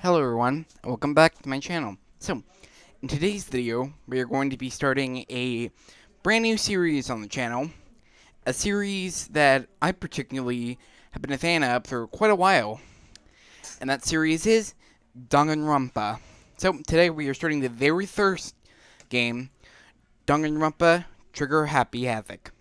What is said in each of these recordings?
Hello everyone, and welcome back to my channel. So, in today's video, we are going to be starting a brand new series on the channel. A series that I particularly have been a fan of for quite a while. And that series is Danganronpa. So, today we are starting the very first game, Danganronpa Trigger Happy Havoc.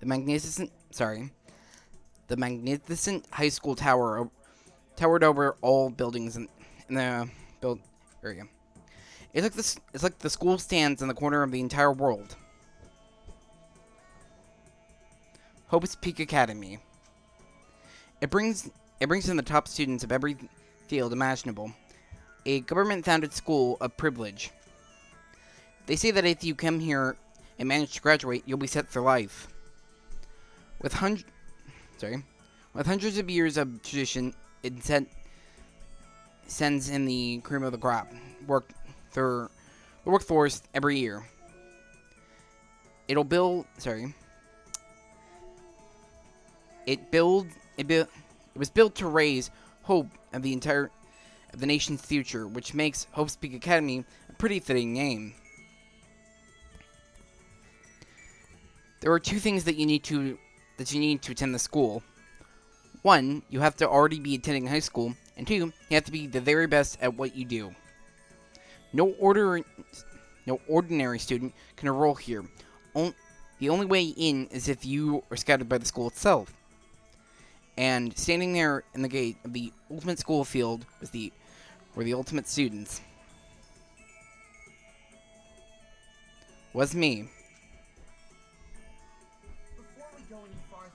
The magnificent high school towered over all buildings in the build area. It's like the school stands in the corner of the entire world. Hope's Peak Academy. It brings in the top students of every field imaginable. A government-founded school of privilege. They say that if you come here and manage to graduate, you'll be set for life. With hundreds of years of tradition, it sends in the cream of the crop. The workforce every year. It'll build. It was built to raise hope of the nation's future, which makes Hope's Peak Academy a pretty fitting name. There are two things that you need to attend the school. One, you have to already be attending high school, and two, you have to be the very best at what you do. No ordinary student can enroll here. The only way in is if you are scouted by the school itself. And standing there in the gate of the ultimate school field were the ultimate students. Was me. Before we go any farther,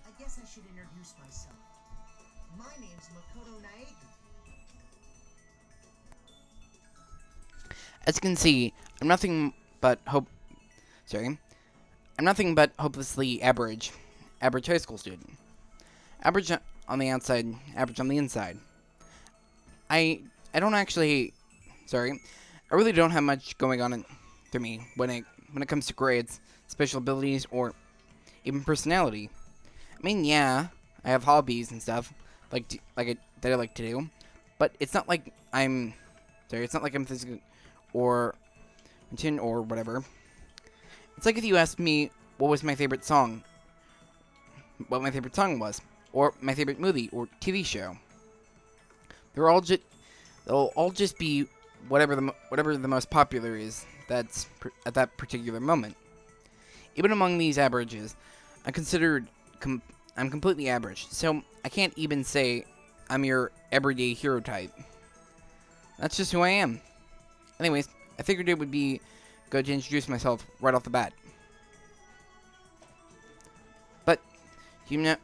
I guess I should introduce myself. My name's Makoto Naegi. As you can see, I'm nothing but hopelessly average high school student. Average on the outside, average on the inside. I don't actually, I really don't have much going on for me when it comes to grades, special abilities, or even personality. I mean, yeah, I have hobbies and stuff that I like to do, but it's not like it's not like I'm physical or intent or whatever. It's like if you asked me what my favorite song was, or my favorite movie or TV show. They'll all just be whatever the most popular is at that particular moment. Even among these averages, I considered I'm completely average, so I can't even say I'm your everyday hero type. That's just who I am. Anyways, I figured it would be good to introduce myself right off the bat. But you know,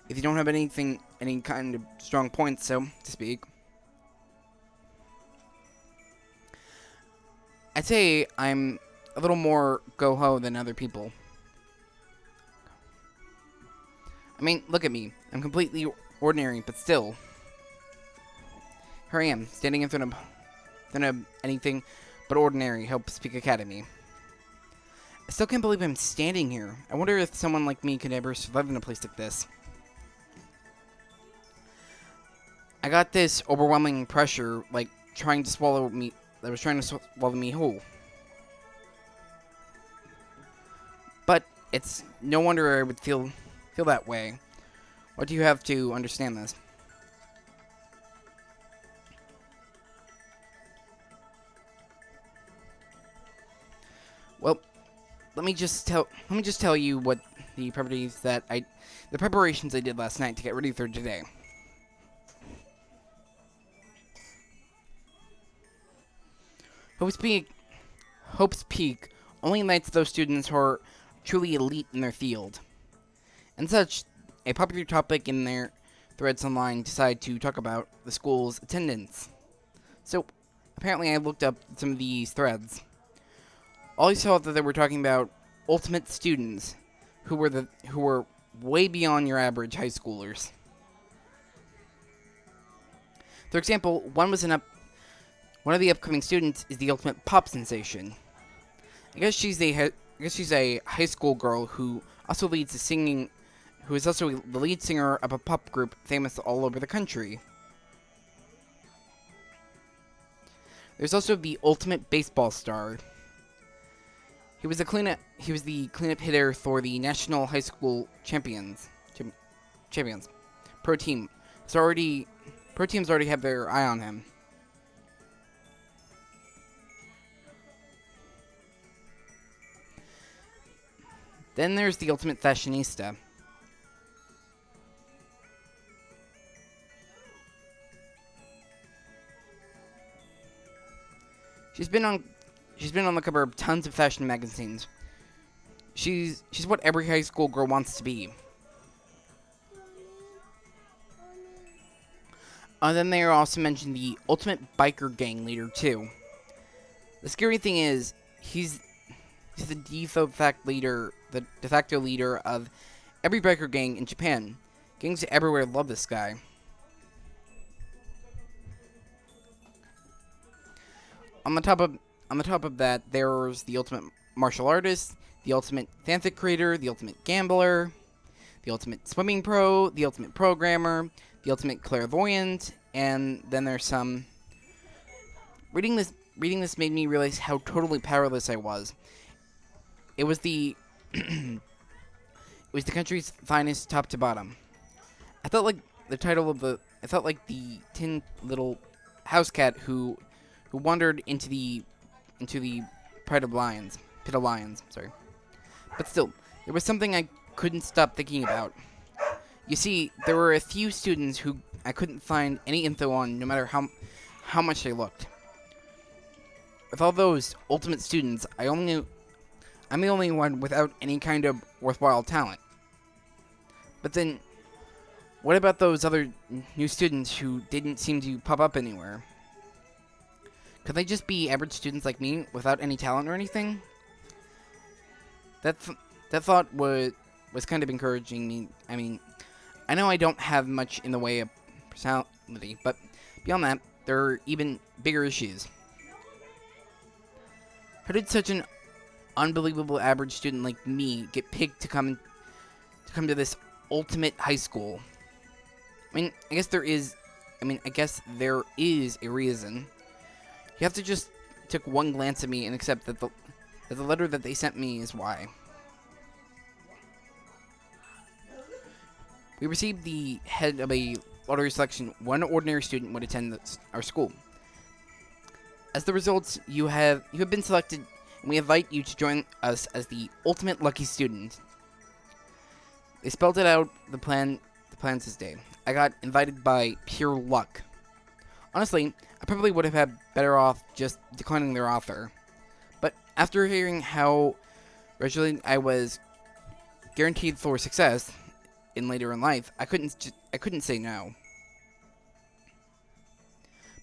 if you don't have any kind of strong points, so to speak, I'd say I'm a little more go-ho than other people. I mean, look at me. I'm completely ordinary, but still. Here I am, standing in front of anything but ordinary Hope Speak Academy. I still can't believe I'm standing here. I wonder if someone like me could ever survive in a place like this. I got this overwhelming pressure, like trying to swallow me. That was trying to swallow me whole. But it's no wonder I would feel that way. What do you have to understand this? Well, let me just tell you what the preparations I did last night to get ready for today. Hope's Peak only invites those students who are truly elite in their field. And such, a popular topic in their threads online decide to talk about the school's attendance. So, apparently I looked up some of these threads. All I saw that they were talking about ultimate students who were way beyond your average high schoolers. For example, one of the upcoming students is the ultimate pop sensation. I guess she's a high school girl who also leads who is also the lead singer of a pop group famous all over the country. There's also the ultimate baseball star. He was the cleanup hitter for the National High School Champions. Pro teams already have their eye on him. Then there's the ultimate fashionista. She's been on the cover of tons of fashion magazines. She's what every high school girl wants to be. Then they also mentioned the ultimate biker gang leader too. The scary thing is he's the de facto leader of every biker gang in Japan. Gangs everywhere love this guy. On the top of that, there's the ultimate martial artist, the ultimate fanfic creator, the ultimate gambler, the ultimate swimming pro, the ultimate programmer, the ultimate clairvoyant, and then there's some. Reading this made me realize how totally powerless I was. It was the country's finest top to bottom. I felt like the tin little house cat who wandered into the pit of lions. Sorry, but still, there was something I couldn't stop thinking about. You see, there were a few students who I couldn't find any info on, no matter how much I looked. With all those ultimate students, I'm the only one without any kind of worthwhile talent. But then, what about those other new students who didn't seem to pop up anywhere? Could they just be average students like me without any talent or anything? That thought was kind of encouraging me. I mean, I know I don't have much in the way of personality, but beyond that, there are even bigger issues. How did such an unbelievable average student like me get picked to come to this ultimate high school? I guess there is a reason. You have to just take one glance at me and accept that the letter that they sent me is why. We received the head of a lottery selection. One ordinary student would attend our school. As the results, you have been selected, and we invite you to join us as the ultimate lucky student. They spelled it out, the plans this day. I got invited by pure luck. Honestly, I probably would have had better off just declining their offer. But after hearing how originally I was guaranteed for success in later in life, I couldn't say no.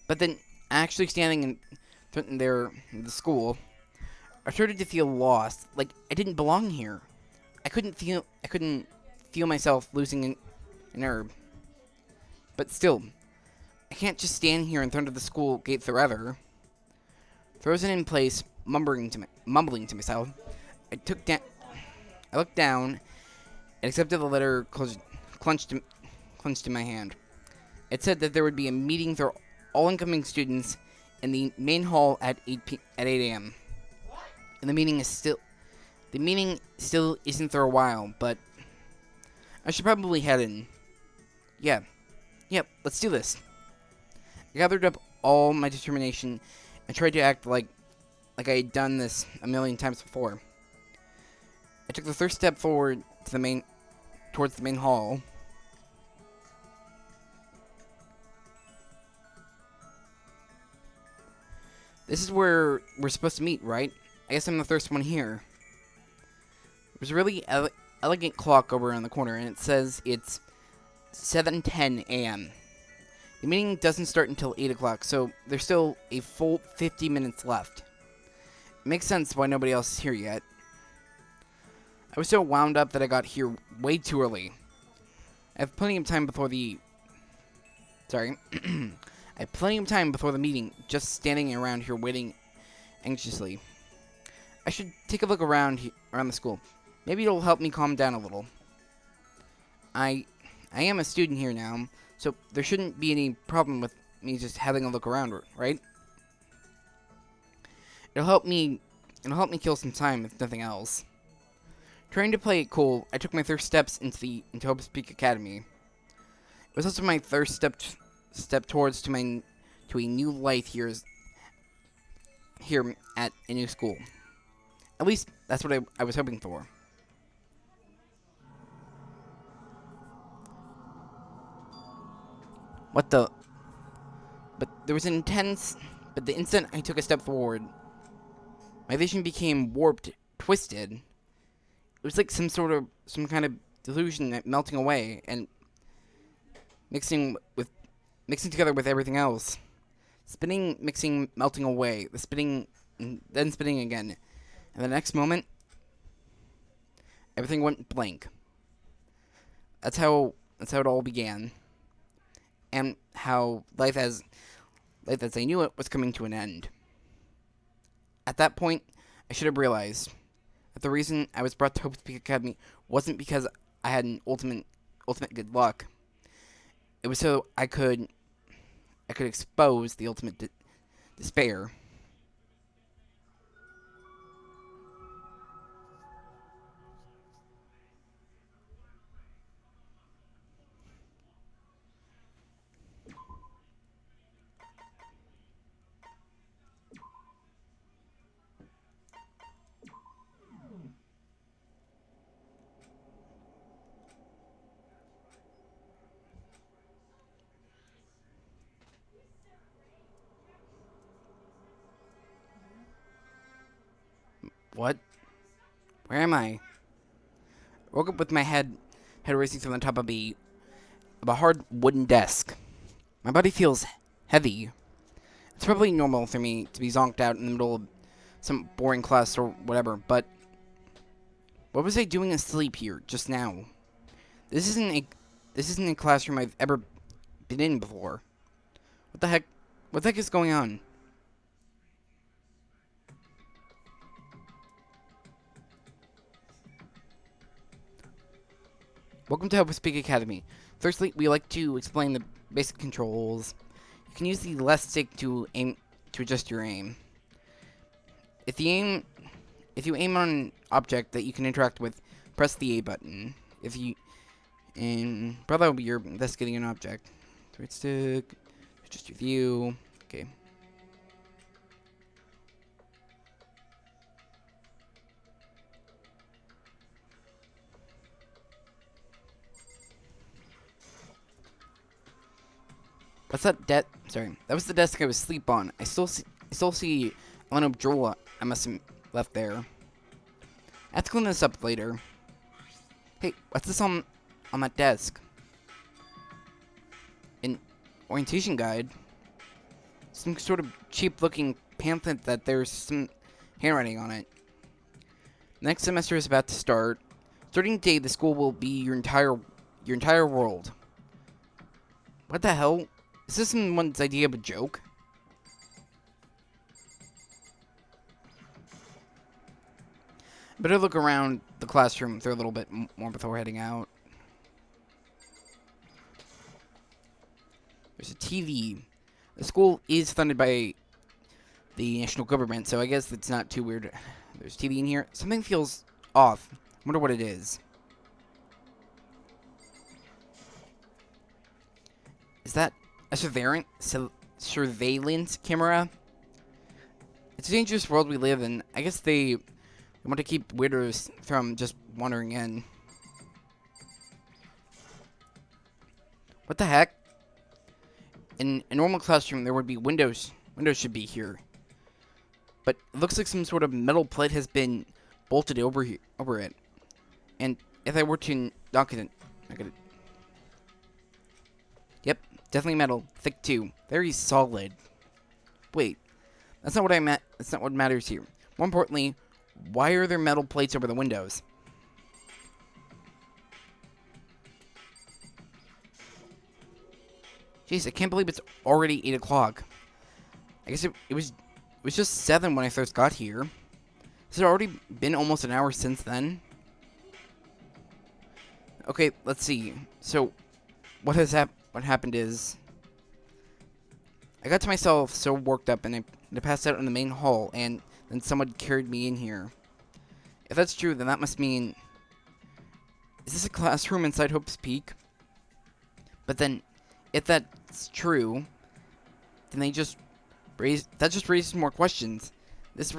But then, actually standing in front of the school, I started to feel lost, like I didn't belong here. I couldn't feel myself losing an herb. But still, I can't just stand here in front of the school gate forever. Frozen in place, mumbling to myself, I took down. I looked down and accepted the letter clenched in my hand. It said that there would be a meeting for all incoming students in the main hall at 8 a.m. And the meeting still isn't for a while, but I should probably head in. Yeah, let's do this. I gathered up all my determination and tried to act like I had done this a million times before. I took the first step forward towards the main hall. This is where we're supposed to meet, right? I guess I'm the first one here. There's a really elegant clock over in the corner, and it says it's 7:10 a.m. The meeting doesn't start until 8 o'clock, so there's still a full 50 minutes left. It makes sense why nobody else is here yet. I was so wound up that I got here way too early. I have plenty of time before the... Sorry. I have plenty of time before the meeting, just standing around here waiting anxiously. I should take a look around the school. Maybe it'll help me calm down a little. I am a student here now, so there shouldn't be any problem with me just having a look around, right? It'll help me kill some time, if nothing else. Trying to play it cool, I took my first steps into Havoc Academy. It was also my first step towards to a new life here at a new school. At least that's what I was hoping for. What the? But there was an intense. But the instant I took a step forward, my vision became warped, twisted. It was like some kind of delusion melting away and mixing together with everything else. Spinning, mixing, melting away. The spinning, and then spinning again. And the next moment, everything went blank. That's how it all began. And how life as I knew it was coming to an end. At that point, I should have realized that the reason I was brought to Hope Peak Academy wasn't because I had an ultimate good luck. It was so I could expose the ultimate despair. What? Where am I? I woke up with my head racing from the top of a hard wooden desk. My body feels heavy. It's probably normal for me to be zonked out in the middle of some boring class or whatever, but what was I doing asleep here just now? This isn't a classroom I've ever been in before. What the heck? What the heck is going on? Welcome to Havoc Academy. Firstly, we like to explain the basic controls. You can use the left stick to adjust your aim. If you aim on an object that you can interact with, press the A button. Probably you're investigating an object. Right stick, adjust your view. Okay. That's that sorry. That was the desk I was asleep on. I still see a line of drool I must have left there. I have to clean this up later. Hey, what's this on that desk? An orientation guide. Some sort of cheap-looking pamphlet that there's some handwriting on it. Next semester is about to start. Starting today, the school will be your entire world. What the hell? Is this someone's idea of a joke? Better look around the classroom for a little bit more before heading out. There's a TV. The school is funded by the national government, so I guess it's not too weird. There's TV in here. Something feels off. Wonder what it is. Is that a surveillance camera? It's a dangerous world we live in. I guess they want to keep weirdos from just wandering in. What the heck? In a normal classroom, there would be windows. Windows should be here. But it looks like some sort of metal plate has been bolted over it. And if I were to knock it, yep, definitely metal, thick too, very solid. Wait, that's not what I meant. That's not what matters here. More importantly, why are there metal plates over the windows? Jeez, I can't believe it's already 8 o'clock. I guess it was just 7 when I first got here. Has it already been almost an hour since then? Okay, let's see. So, what happened is, I got to myself so worked up and I passed out in the main hall, and then someone carried me in here. If that's true, then that must mean, is this a classroom inside Hope's Peak? But then, if that's true, then that just raises more questions. This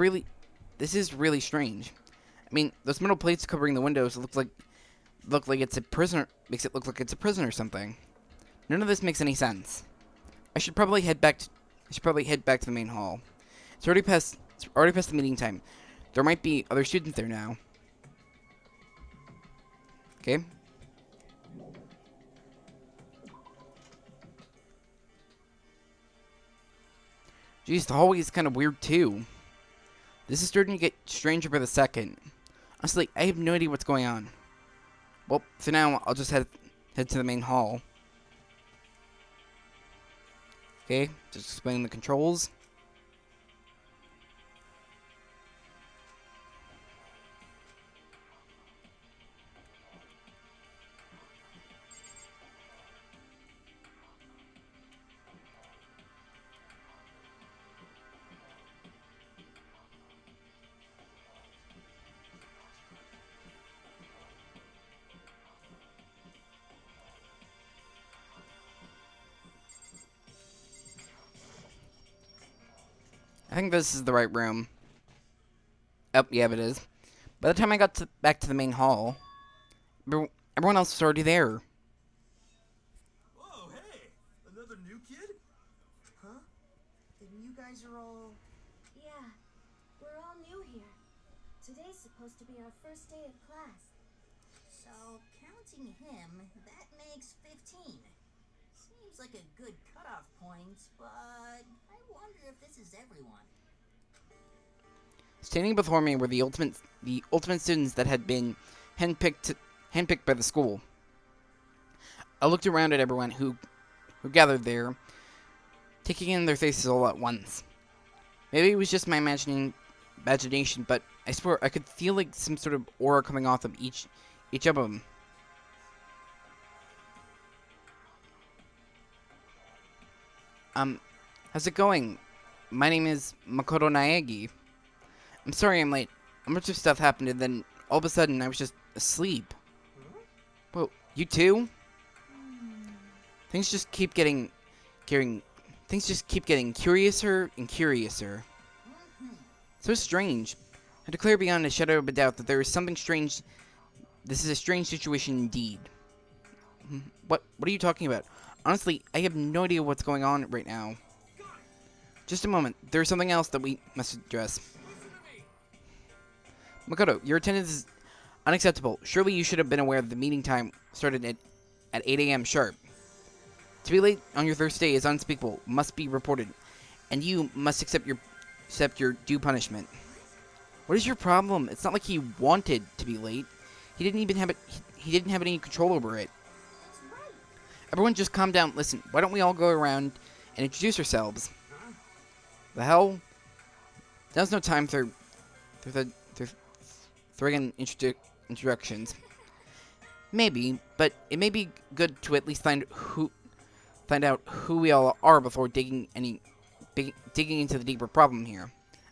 is really strange. I mean, those metal plates covering the windows look like it's a prisoner. Makes it look like it's a prison or something. None of this makes any sense. I should probably head back to the main hall. It's already past the meeting time. There might be other students there now. Okay. Jeez, the hallway is kind of weird too. This is starting to get stranger by the second. Honestly, I have no idea what's going on. Well, for now, I'll just head to the main hall. Okay, just explaining the controls. I think this is the right room. Oh, yeah, it is. By the time I got back to the main hall, everyone else was already there. Whoa, hey! Another new kid? Huh? Then you guys are all... Yeah, we're all new here. Today's supposed to be our first day of class. So, counting him, that makes 15. Seems like a good cutoff point, but I wonder if this is everyone. Standing before me were the ultimate students that had been handpicked by the school. I looked around at everyone who gathered there, taking in their faces all at once. Maybe it was just my imagination, but I swear I could feel like some sort of aura coming off of each of them. How's it going? My name is Makoto Naegi. I'm sorry I'm late. A bunch of stuff happened and then all of a sudden I was just asleep. Whoa, you too? Things just keep getting curiouser and curiouser. So strange. I declare beyond a shadow of a doubt that there is something strange. This is a strange situation indeed. What are you talking about? Honestly, I have no idea what's going on right now. Just a moment. There's something else that we must address. Makoto, your attendance is unacceptable. Surely you should have been aware that the meeting time started at 8 a.m. sharp. To be late on your first day is unspeakable, must be reported, and you must accept your due punishment. What is your problem? It's not like he wanted to be late. He didn't even have it. He didn't have any control over it. Everyone just calm down. Listen, why don't we all go around and introduce ourselves? The hell? Now's no time for friggin' introductions. Maybe, but it may be good to at least find out who we all are before digging into the deeper problem here.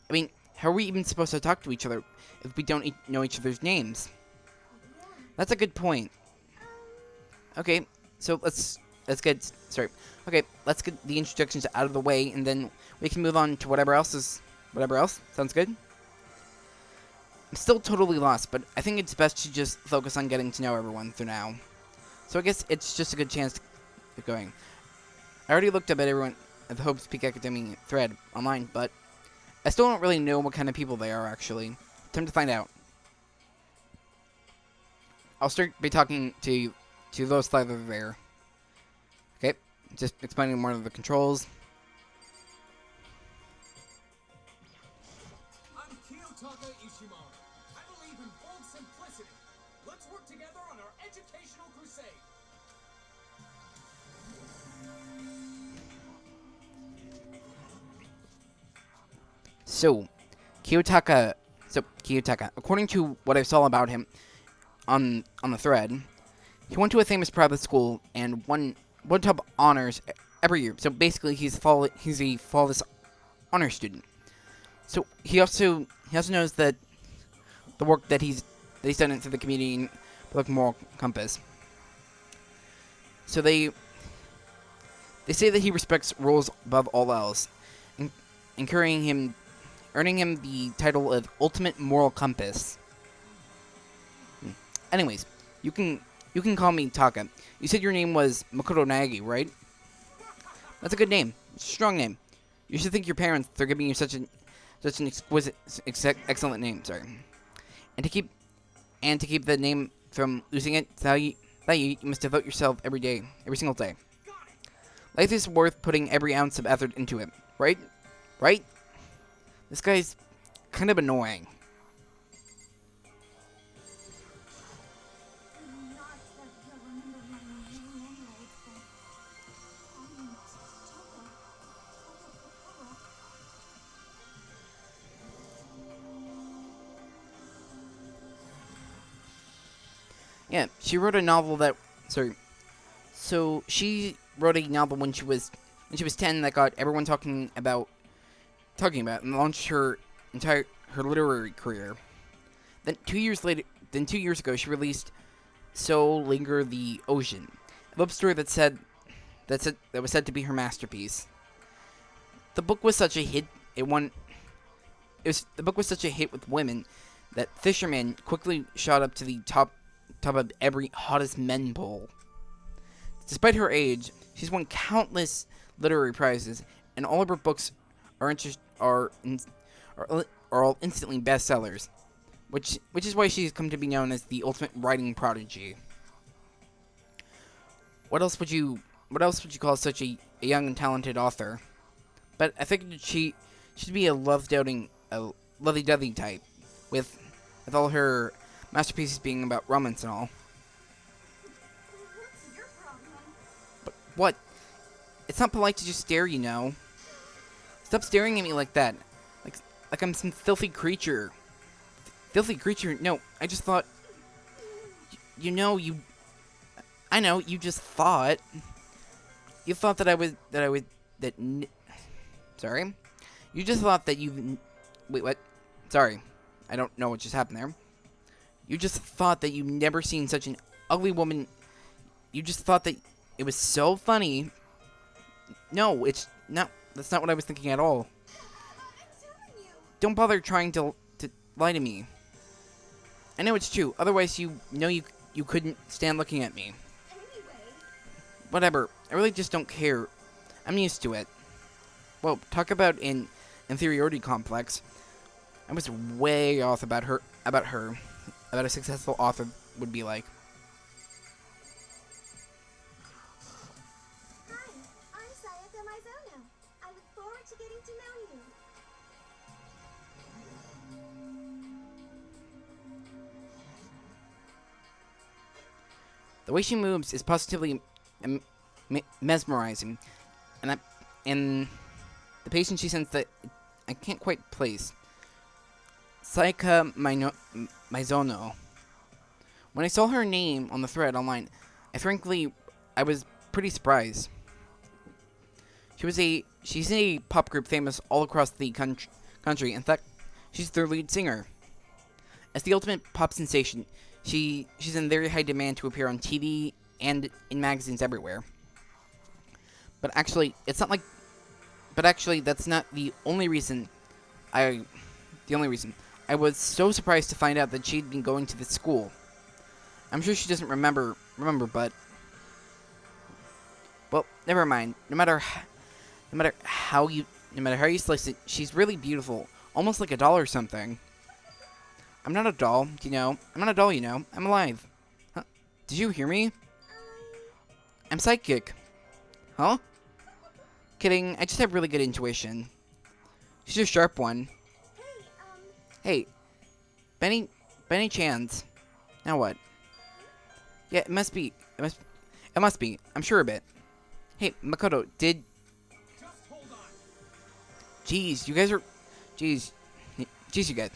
I mean, how are we even supposed to talk to each other if we don't know each other's names? That's a good point. Okay, so let's get the introductions out of the way, and then we can move on to whatever else. Sounds good? I'm still totally lost, but I think it's best to just focus on getting to know everyone for now. So I guess it's just a good chance to get going. I already looked up at everyone at the Hope's Peak Academy thread online, but I still don't really know what kind of people they are, actually. Time to find out. I'll start by talking to those five over there. Okay, just explaining more of the controls. I'm Kiyotaka Ishimara. I believe in bold simplicity. Let's work together on our educational crusade. So, Kiyotaka, according to what I saw about him on the thread, he went to a famous private school and won top honors every year. So basically, he's a flawless honor student. So he also knows that the work that he's done into the community and public moral compass. So they say that he respects rules above all else, earning him the title of Ultimate Moral Compass. Anyways, you can call me Taka. You said your name was Makoto Naegi, right? That's a good name. It's a strong name. You should thank your parents for giving you such an exquisite, excellent name. Sorry, and to keep the name from losing it, you must devote yourself every single day. Life is worth putting every ounce of effort into it, right? Right? This guy's kind of annoying. Yeah, she wrote a novel that. Sorry. So she wrote a novel when she was 10 that got everyone talking about and launched her literary career. Then 2 years ago, she released So Linger the Ocean, a love story that was said to be her masterpiece. The book was such a hit. The book was such a hit with women that Fisherman quickly shot up to the top of every hottest men poll. Despite her age, she's won countless literary prizes, and all of her books are all instantly bestsellers, which is why she's come to be known as the ultimate writing prodigy. What else would you call such a young and talented author? But I figured she should be a lovey-dovey type, with all her masterpieces being about romance and all. What's your problem? But what? It's not polite to just stare, you know. Stop staring at me like that. Like I'm some filthy creature. Filthy creature? No, I just thought... I know, you just thought... You thought Sorry? You just thought that Wait, what? Sorry. I don't know what just happened there. You just thought that you've never seen such an ugly woman. You just thought that it was so funny. No, it's not. That's not what I was thinking at all. Don't bother trying to lie to me. I know it's true. Otherwise, you couldn't stand looking at me. Anyway. Whatever. I really just don't care. I'm used to it. Well, talk about an inferiority complex. I was way off about about a successful author would be like. Hi, I'm Sayaka Mizono. I look forward to getting to know you. The way she moves is positively mesmerizing, and the patience she sends that I can't quite place. Saika Mizono. When I saw her name on the thread online, I was pretty surprised. She's a pop group famous all across the country. In fact, she's their lead singer. As the ultimate pop sensation, she's in very high demand to appear on TV and in magazines everywhere. But actually, that's not the only reason. The only reason I was so surprised to find out that she'd been going to this school. I'm sure she doesn't remember, but well, never mind. No matter how you slice it, she's really beautiful, almost like a doll or something. I'm not a doll, you know. I'm not a doll, you know. I'm alive. Huh? Did you hear me? I'm psychic. Huh? Kidding. I just have really good intuition. She's a sharp one. Hey, Benny Chan's. Now what? Yeah, it must be. I'm sure of it. Hey, Makoto, Just hold on. Jeez, you guys. You guys.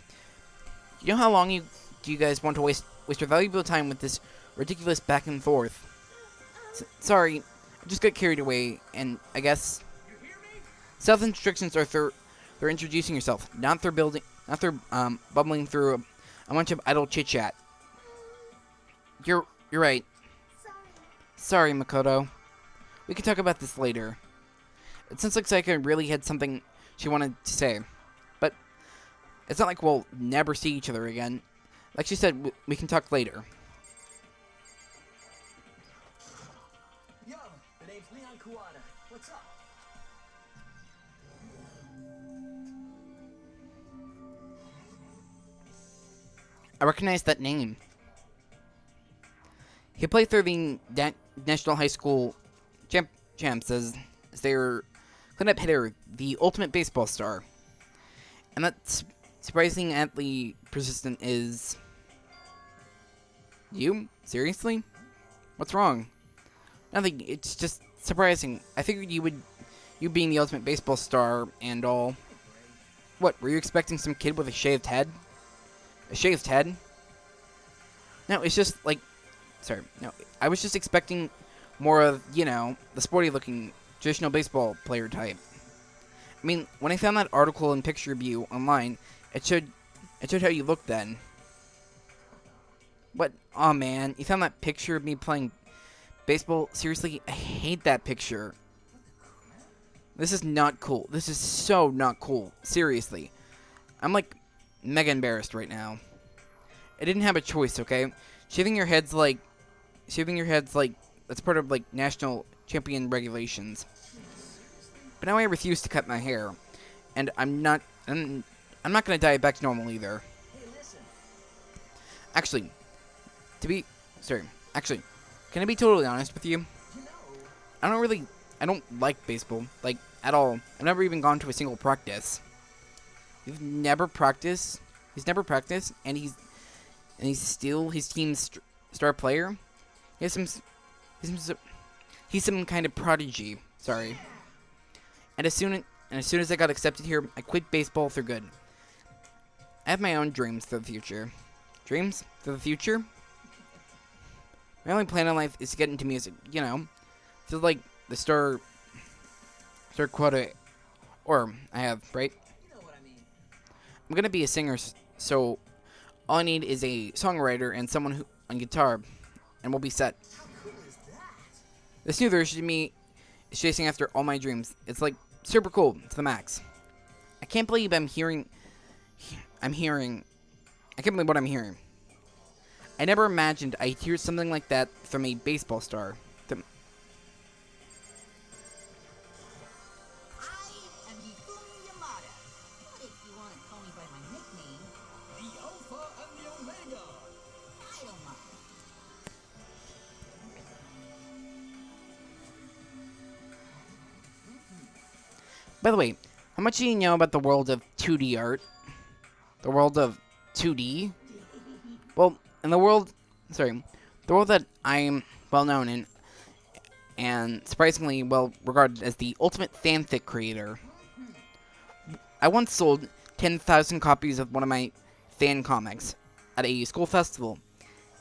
You know how long do you guys want to waste your valuable time with this ridiculous back and forth? Sorry, I just got carried away, and I guess You hear me? self-instructions are through introducing yourself, not through bubbling through a bunch of idle chit-chat. You're right. Sorry, Makoto. We can talk about this later. It sounds like Saika really had something she wanted to say. But it's not like we'll never see each other again. Like she said, we can talk later. Yo, the name's Leon Kuwata. What's up? I recognize that name. He played through the National High School champs as their cleanup hitter, the ultimate baseball star. And that's surprisingly persistent is... You? Seriously? What's wrong? Nothing, it's just surprising. I figured you being the ultimate baseball star and all. What, were you expecting some kid with a shaved head? A shaved head? No, it's just like... Sorry, no, I was just expecting more of, you know, the sporty-looking, traditional baseball player type. I mean, when I found that article and picture of you online, it showed how you looked then. What? Aw, oh, man, you found that picture of me playing baseball? Seriously, I hate that picture. This is not cool. This is so not cool. Seriously. I'm, like, mega embarrassed right now. I didn't have a choice, okay? Shaving your head's like, that's part of, like, national champion regulations. But now I refuse to cut my hair. And I'm not gonna dye it back to normal either. Hey, listen. Actually, can I be totally honest with you? You know, I don't like baseball, like, at all. I've never even gone to a single practice. He's never practiced, and he's still his team's star player. He's some kind of prodigy. Sorry. And as soon as I got accepted here, I quit baseball for good. I have my own dreams for the future. Dreams for the future? My only plan in life is to get into music. You know, feel like the star quota, or I have, right? you know what I mean. I'm gonna be a singer, so all I need is a songwriter and someone who on guitar, and we'll be set. How cool is that? This new version of me is chasing after all my dreams. It's like super cool to the max. I can't believe I'm hearing. I can't believe what I'm hearing. I never imagined I'd hear something like that from a baseball star. By the way, how much do you know about the world of 2D art? The world of 2D? Well, in the world, sorry, the world that I'm well known in, and surprisingly well regarded as the ultimate fanfic creator. I once sold 10,000 copies of one of my fan comics at a school festival.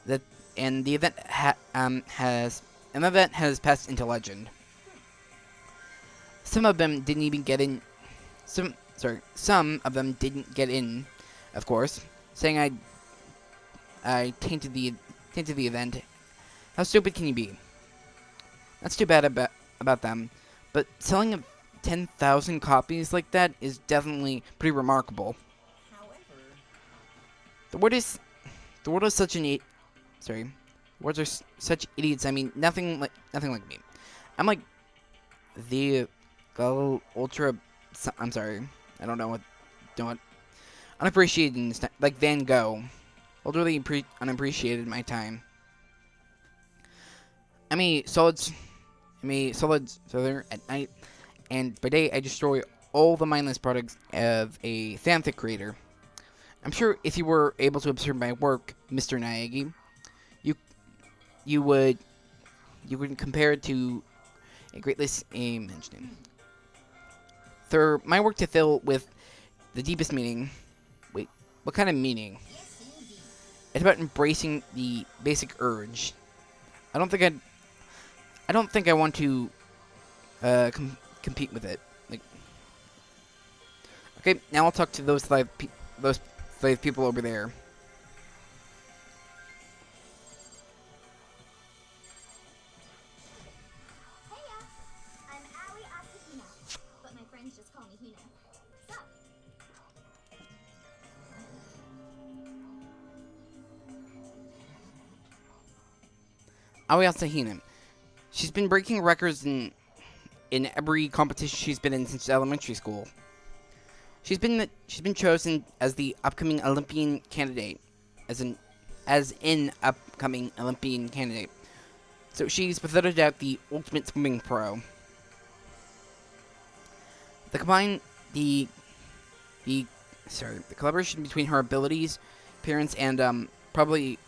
That and the event has passed into legend. Some of them didn't even get in. Some of them didn't get in, of course, saying I tainted the event. How stupid can you be? That's too bad about them, but selling 10,000 copies like that is definitely pretty remarkable. However, The world is such an words are such idiots. I mean, nothing like me. I'm like the ultra. I'm sorry, I don't know what unappreciated in this time, like Van Gogh. Ultimately unappreciated my time. I'm a solid solar at night, and by day I destroy all the mindless products of a fanfic creator. I'm sure if you were able to observe my work, Mr. Naegi, you would compare it to a great list mentioning. For my work to fill with the deepest meaning. Wait, what kind of meaning? yes, indeed. It's about embracing the basic urge. I don't think I want to compete with it. Like, okay, now I'll talk to those five people over there. Heya! I'm Ali Asahina, but my friends just call me Hina. Sup? Aoi Asahina. She's been breaking records in every competition she's been in since elementary school. She's been chosen as the upcoming Olympian candidate, as in upcoming Olympian candidate. So she's without a doubt the ultimate swimming pro. The collaboration between her abilities, appearance, and probably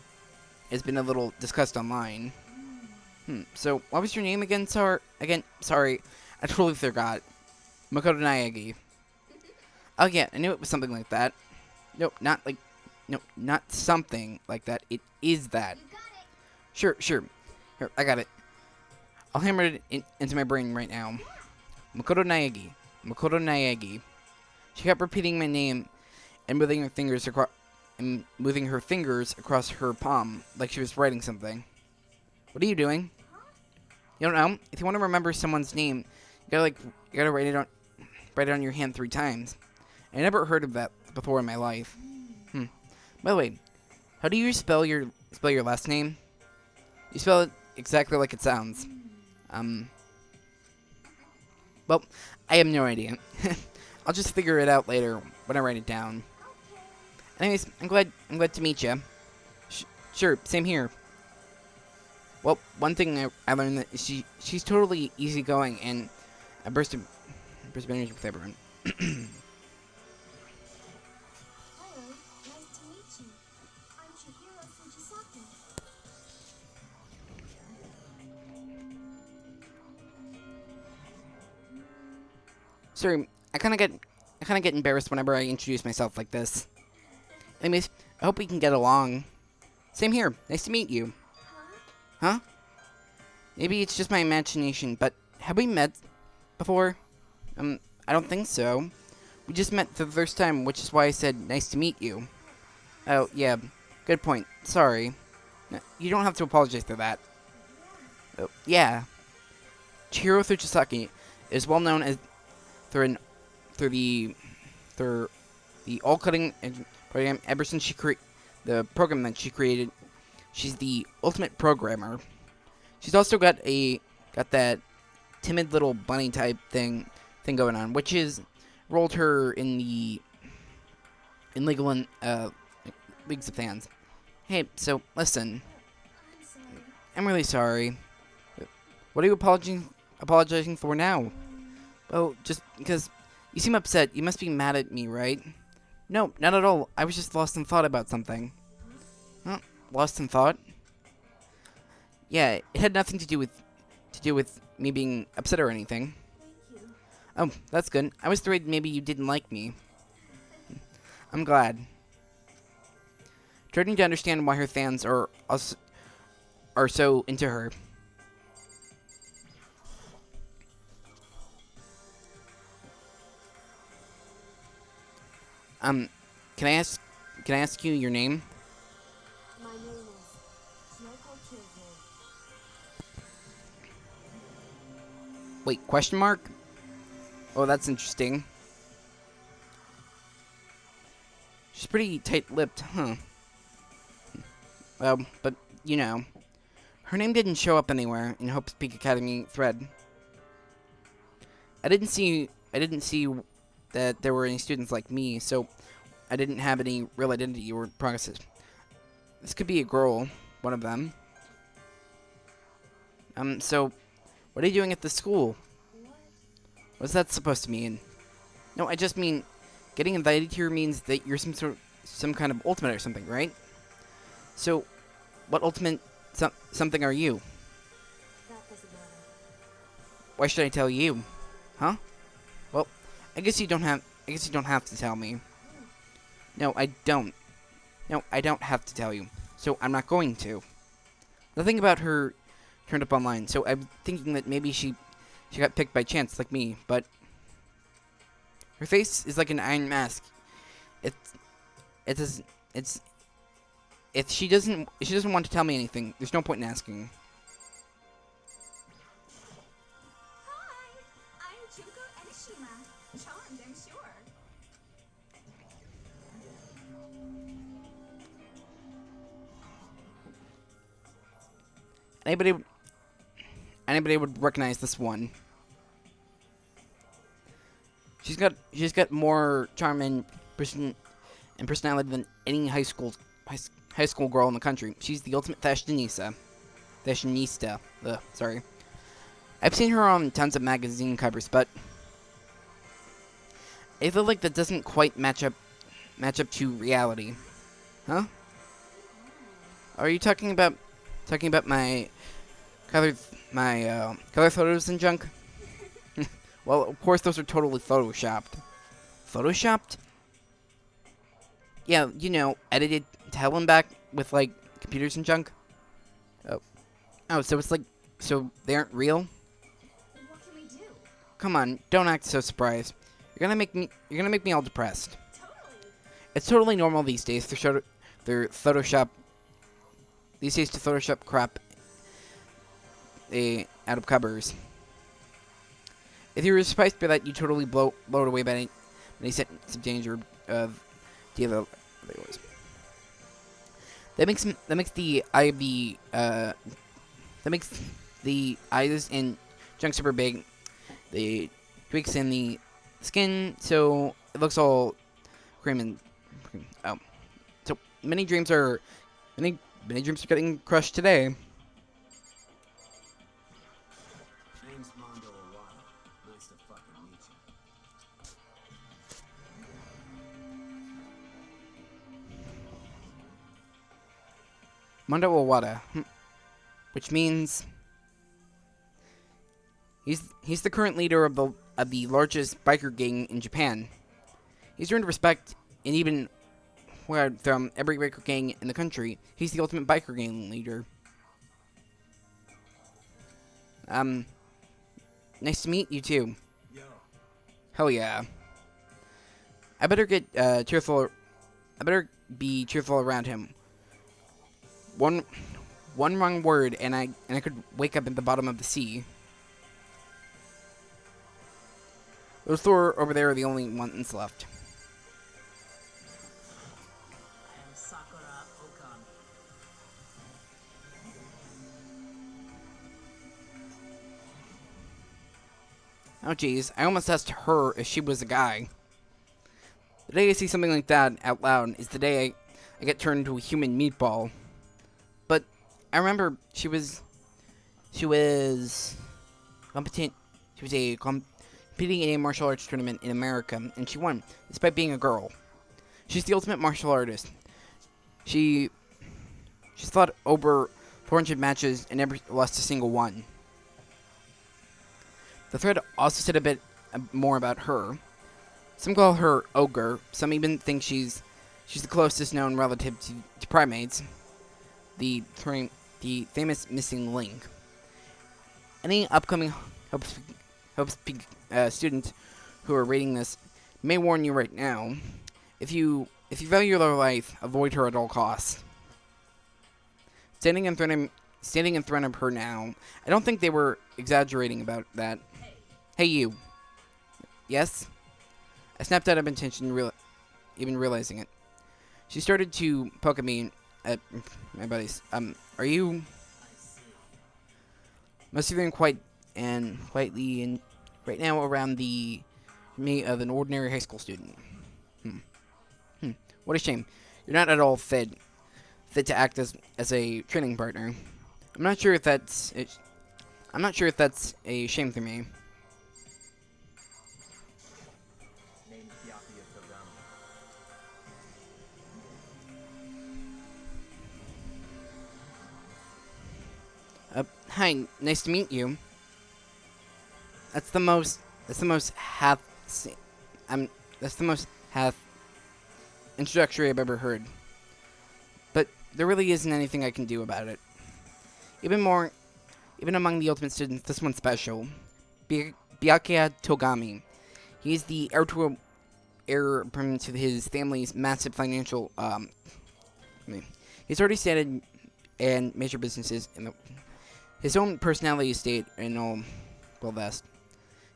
has been a little discussed online. So what was your name again? Sorry, I totally forgot. Makoto Naegi. Oh yeah, I knew it was something like that. Nope, not something like that. It is that. You got it! Sure. Here, I got it. I'll hammer it into my brain right now. Makoto Naegi. She kept repeating my name and moving her fingers across her palm like she was writing something. What are you doing? You don't know? If you want to remember someone's name, you gotta write it on your hand 3 times. I never heard of that before in my life. By the way, how do you spell your last name? You spell it exactly like it sounds. Well, I have no idea. I'll just figure it out later when I write it down. Anyways, I'm glad to meet you. Sure, same here. Well, one thing I learned that she's totally easygoing and a burst of energy with everyone. Hello, nice to meet you. I'm Chihiro Fujisaki. Sorry, I kind of get embarrassed whenever I introduce myself like this. Anyways, I hope we can get along. Same here. Nice to meet you. Huh? Maybe it's just my imagination, but have we met before? I don't think so. We just met for the first time, which is why I said nice to meet you. Oh, yeah. Good point. Sorry. No, you don't have to apologize for that. Oh, yeah. Chihiro Fujisaki is well known as through the all-cutting program ever since the program that she created. She's the ultimate programmer. She's also got that timid little bunny type thing going on, which is rolled her in legal and leagues of fans. Hey, so listen, I'm sorry. I'm really sorry. What are you apologizing for now? Well, just because You seem upset. You must be mad at me, right? No, not at all. I was just lost in thought about something. Huh? Lost in thought? Yeah, it had nothing to do with me being upset or anything. Thank you. Oh, that's good. I was worried maybe you didn't like me. I'm glad. Starting to understand why her fans are so into her. Can I ask you your name? My name is Kyoko Kiryu. Wait, question mark? Oh, that's interesting. She's pretty tight-lipped, huh? Well, but, you know. Her name didn't show up anywhere in Hope's Peak Academy thread. I didn't see that there were any students like me, so I didn't have any real identity or progresses. This could be a girl, one of them. So, what are you doing at the school? What? What's that supposed to mean? No, I just mean, getting invited here means that you're some kind of ultimate or something, right? So, what ultimate something are you? That doesn't matter. Why should I tell you? Huh? Well, I guess you don't have to tell me. No, I don't. No, I don't have to tell you. So I'm not going to. Nothing about her turned up online, so I'm thinking that maybe she got picked by chance like me, but her face is like an iron mask. If she doesn't want to tell me anything, there's no point in asking. Hi, I'm Junko Enishima. Charmed, I'm sure. Anybody would recognize this one. She's got more charm and personality than any high school girl in the country. She's the ultimate fashionista. Sorry. I've seen her on tons of magazine covers, but I feel like that doesn't quite match up to reality. Huh? Are you talking about my color photos and junk? Well, of course those are totally photoshopped. Photoshopped? Yeah, you know, edited to hell and back with like computers and junk. Oh, so it's like, so they aren't real? What can we do? Come on, don't act so surprised. You're gonna make me all depressed. Totally. It's totally normal these days to Photoshop crap out of covers. If you were surprised by that, you totally blow it away by any sense of danger of the other was. That makes the eyes and junk super big. The tweaks in the skin, so it looks all cream and oh. So many dreams are getting crushed today. Name's Mondo Iwata. Nice to fucking meet you. Mondo Iwata, which means he's the current leader of the largest biker gang in Japan. He's earned respect and even from every biker gang in the country. He's the ultimate biker gang leader. Nice to meet you too. Yo. Hell yeah. I better get cheerful. I better be cheerful around him. One wrong word, and I could wake up at the bottom of the sea. Those four over there are the only ones left. I am Sakura Okami. Oh jeez, I almost asked her if she was a guy. The day I see something like that out loud is the day I get turned into a human meatball. But I remember she was competent. She was a competing in a martial arts tournament in America, and she won, despite being a girl. She's the ultimate martial artist. She's fought over 400 matches and never lost a single one. The thread also said a bit more about her. Some call her Ogre. Some even think she's the closest known relative to primates, the famous missing link. Any upcoming students who are reading this may warn you right now. If you value your life, avoid her at all costs. Standing in front of her now, I don't think they were exaggerating about that. Hey, you. Yes? I snapped out of intention, even realizing it. She started to poke at me, at my buddies. Are you? Most of them quietly and right now around me of an ordinary high school student. What a shame. You're not at all fit to act as a training partner. I'm not sure if that's a shame for me. Hi, nice to meet you. That's the most half introductory I've ever heard. But there really isn't anything I can do about it. Even among the ultimate students, this one's special. Byakuya Togami. He's the heir apparent to his family's massive financial he's already started and major businesses in his own personality state and all well vest.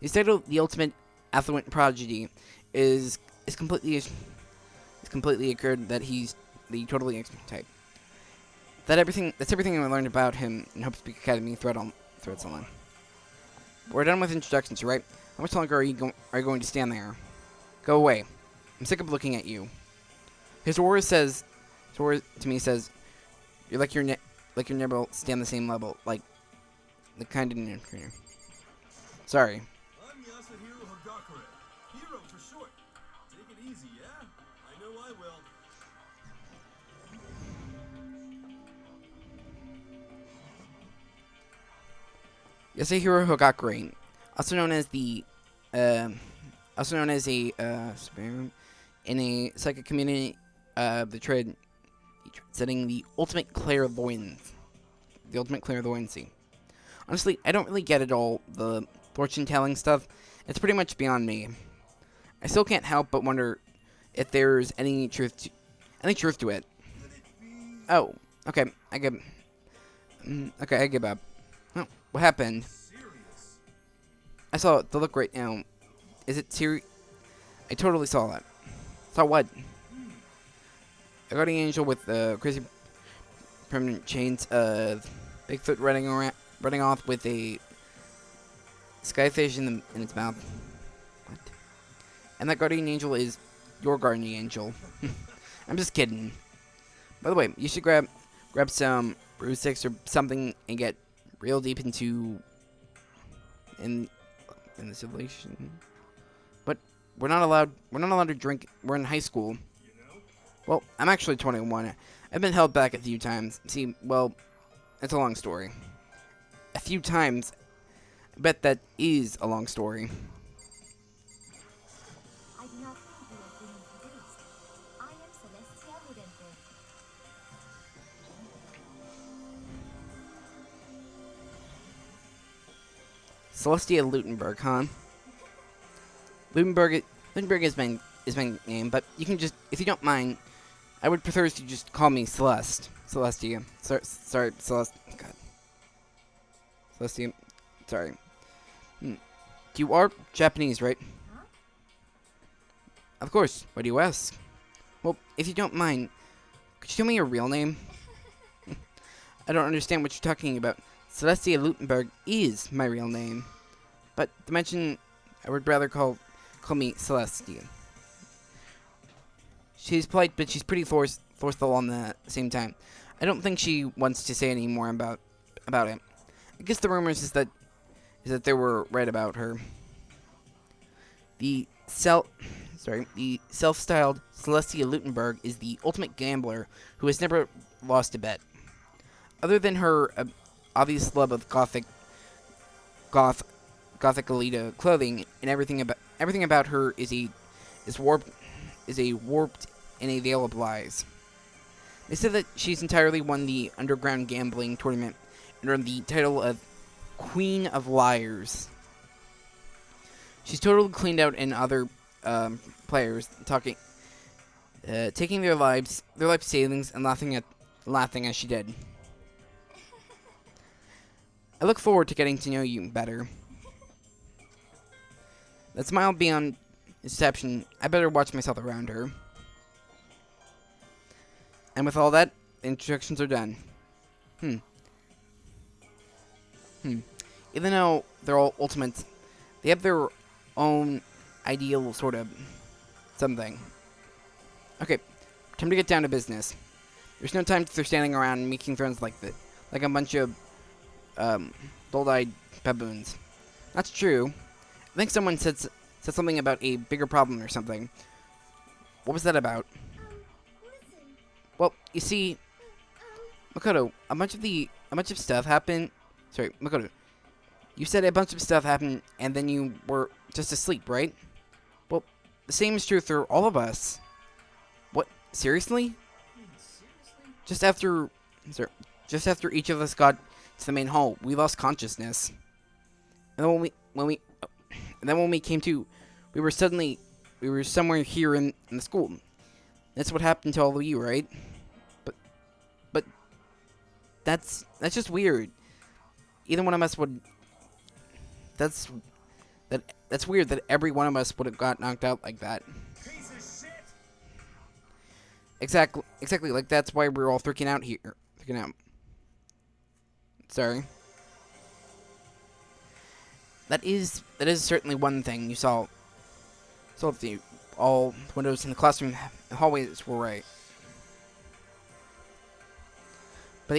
His title, the ultimate affluent prodigy, is completely occurred that he's the totally excellent type. That's everything I learned about him in Hope Speak Academy threads online. We're done with introductions, right? How much longer are you going to stand there? Go away. I'm sick of looking at you. His aura to me says, you're like you're never stand the same level, like the kind of trainer. Sorry. I'm Yasuhiro Hagakure. Hero for short. Take it easy, yeah? I know I will. Yasuhiro Hagakure, also known as in a psychic community of the trade, setting the ultimate clairvoyancy. Honestly, I don't really get it all, the fortune-telling stuff. It's pretty much beyond me. I still can't help but wonder if there's any truth to it. Oh, okay, I give up. Oh, what happened? I saw the look right now. Is it serious? I totally saw that. Saw what? A guardian angel with crazy permanent chains of Bigfoot running off with a skyfish in its mouth. What? And that guardian angel is your guardian angel. I'm just kidding. By the way, you should grab some brew sticks or something and get real deep into in the civilization. But we're not allowed to drink. We're in high school. Well, I'm actually 21. I've been held back a few times. See, well, it's a long story. A few times. I bet that is a long story. I do not think we have been introduced. I am Celestia Ludenberg. Celestia Lutenberg, huh? Lutenberg is my name, but you can just, if you don't mind, I would prefer if you just call me Celeste. Celestia. Sorry, Celeste. God. Celestia. Sorry. You are Japanese, right? Huh? Of course. Why do you ask? Well, if you don't mind, could you tell me your real name? I don't understand what you're talking about. Celestia Lutenberg is my real name. But to mention, I would rather call me Celestia. She's polite, but she's pretty forceful on the same time. I don't think she wants to say any more about it. I guess the rumors is that they were right about her. The the self-styled Celestia Lutenberg is the ultimate gambler who has never lost a bet. Other than her obvious love of goth, gothic Alita clothing, and everything about her is warped in a veil of lies. They said that she's entirely won the underground gambling tournament and earned the title of Queen of Liars. She's totally cleaned out in other players taking their life savings and laughing as she did. I look forward to getting to know you better. That smile beyond deception. I better watch myself around her. And with all that, the introductions are done. Even though they're all ultimates, they have their own ideal sort of something. Okay, time to get down to business. There's no time for standing around making friends like a bunch of dull-eyed baboons. That's true. I think someone said something about a bigger problem or something. What was that about? Listen. Well, you see, Makoto, a bunch of stuff happened. Sorry, Makoto. You said a bunch of stuff happened, and then you were just asleep, right? Well, the same is true for all of us. What? Seriously? Just after each of us got to the main hall, we lost consciousness. And then when we came to, we were somewhere here in the school. That's what happened to all of you, right? But that's just weird. Either one of us would. That's weird that every one of us would have got knocked out like that. Piece of shit! Exactly. Like that's why we're all freaking out here. Freaking out. Sorry. That is certainly one thing you saw. So if all the windows in the classroom and hallways were right. But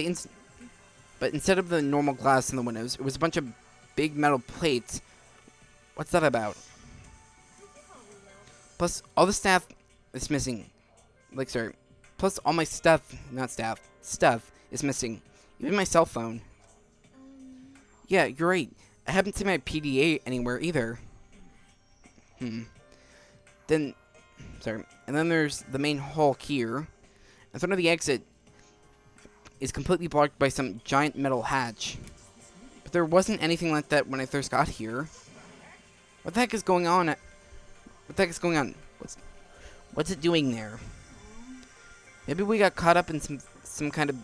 instead of the normal glass in the windows, it was a bunch of big metal plates. What's that about? Plus, all the staff is missing. Plus all my stuff is missing. Even my cell phone. Yeah, you're right. I haven't seen my PDA anywhere either. And then there's the main hall here. In front of the exit is completely blocked by some giant metal hatch. But there wasn't anything like that when I first got here. What the heck is going on? What's it doing there? Maybe we got caught up in some kind of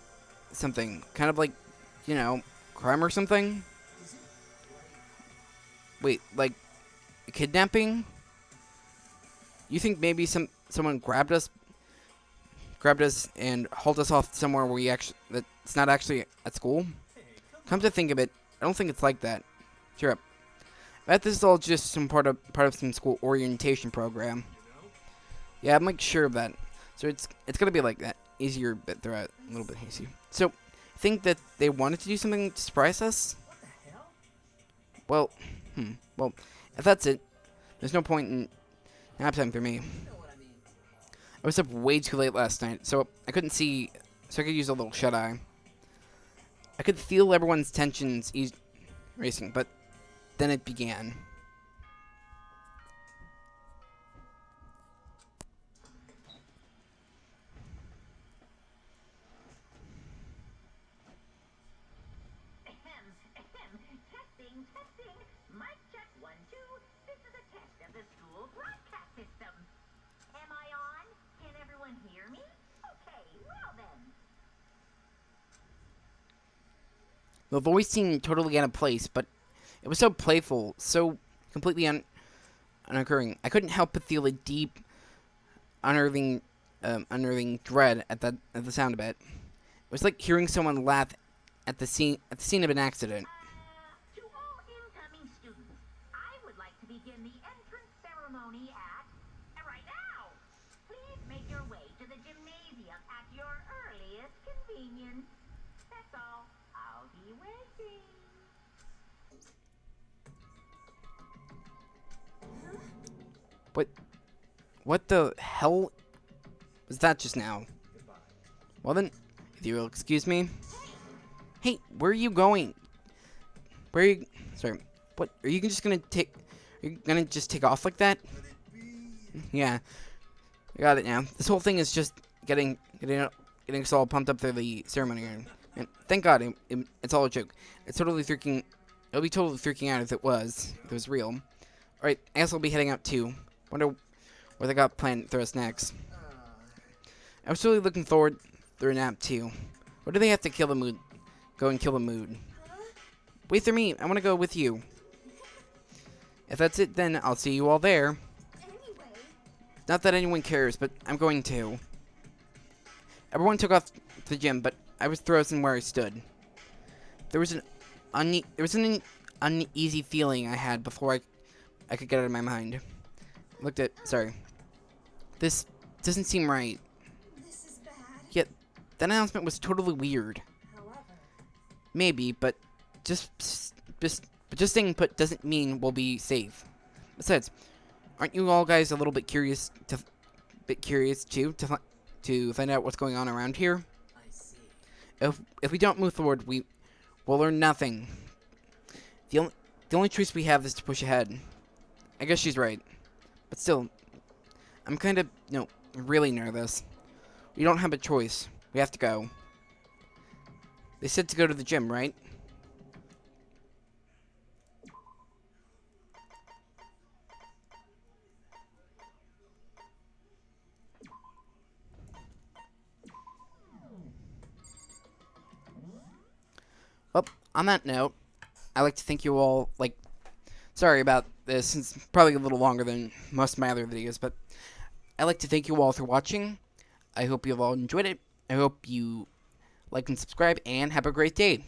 something. Kind of like, crime or something? Wait, like a kidnapping? You think maybe someone grabbed us and hauled us off somewhere where that's not actually at school? Come to think of it, I don't think it's like that. Cheer up. I bet this is all just some part of some school orientation program. Yeah, I'm sure of that. So it's gonna be like that. Easier, but they're a little bit hazy. So, think that they wanted to do something to surprise us? What the hell? Well, well, if that's it, there's no point in nap time for me. You know what I mean. I was up way too late last night, so I couldn't see, so I could use a little shut-eye. I could feel everyone's tensions racing, but then it began. Testing. Mic check 1, 2. This is a test of the school broadcast system. Am I on? Can everyone hear me? Okay, well then. The voice seemed totally out of place, but it was so playful, so completely unoccurring. I couldn't help but feel a deep, unnerving dread at the sound of it. It was like hearing someone laugh at the scene of an accident. To all incoming students, I would like to begin the entrance ceremony at right now. Please make your way to the gymnasium at your earliest convenience. That's all. I'll be waiting. What the hell was that just now? Well then, if you will excuse me. Hey, where are you going? Where are you? Sorry. What? Are you just gonna take? Are you gonna just take off like that? Yeah. I got it now. This whole thing is just getting us all pumped up for the ceremony. And thank God it's all a joke. It's totally freaking. It'll be totally freaking out if it was real. All right, I guess I'll be heading out too. Wonder what they got planned for us next. I was really looking forward to a nap too. Or do they have to kill the mood? Go and kill the mood. Wait for me. I want to go with you. If that's it, then I'll see you all there. Anyway, Not that anyone cares, but I'm going to. Everyone took off to the gym, but I was frozen where I stood. There was an uneasy feeling I had before I could get it out of my mind. Sorry. This doesn't seem right. this is bad. Yet, that announcement was totally weird. However, Maybe, but just staying put doesn't mean we'll be safe. Besides, aren't you all guys a little bit curious too to find out what's going on around here? I see. If we don't move forward, we'll learn nothing. The only choice we have is to push ahead. I guess she's right, but still, I'm kind of really nervous. We don't have a choice. We have to go. They said to go to the gym, right? Well, on that note, I'd like to thank you all, sorry about this, it's probably a little longer than most of my other videos, but I'd like to thank you all for watching. I hope you've all enjoyed it. I hope you like and subscribe, and have a great day.